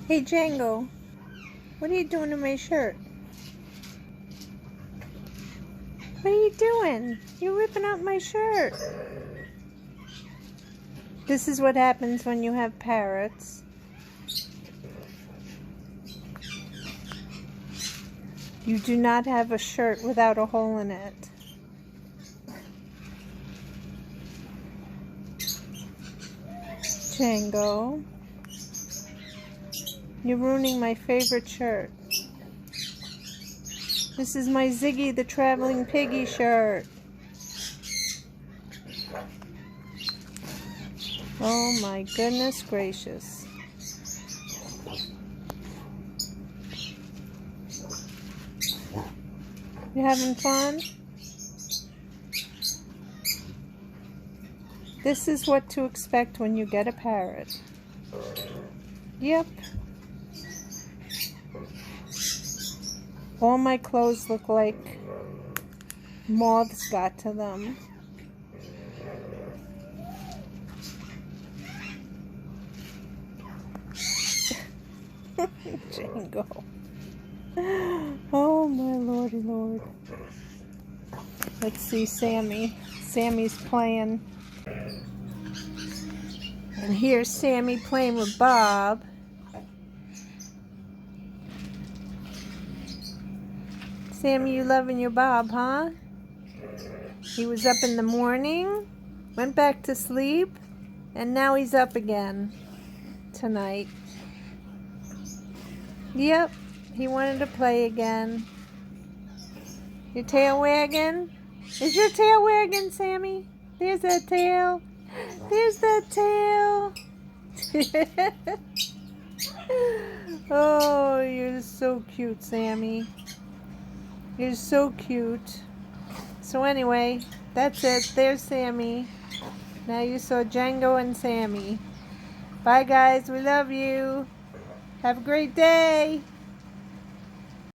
Hey Django, what are you doing to my shirt? What are you doing? You're ripping up my shirt. This is what happens when you have parrots. You do not have a shirt without a hole in it. Django, you're ruining my favorite shirt. This is my Ziggy the Traveling Piggy shirt. Oh my goodness gracious. You having fun? This is what to expect when you get a parrot. Yep. All my clothes look like moths got to them. Django. Oh my lordy lord. Let's see Sammy. Sammy's playing. And here's Sammy playing with Bob. Sammy, you loving your Bob, huh? He was up in the morning, went back to sleep, and now he's up again tonight. Yep, he wanted to play again. Your tail wagging? Is your tail wagging, Sammy? There's that tail. There's that tail. Oh, you're so cute, Sammy. You're so cute. So anyway, that's it. There's Sammy. Now you saw Django and Sammy. Bye guys, we love you. Have a great day.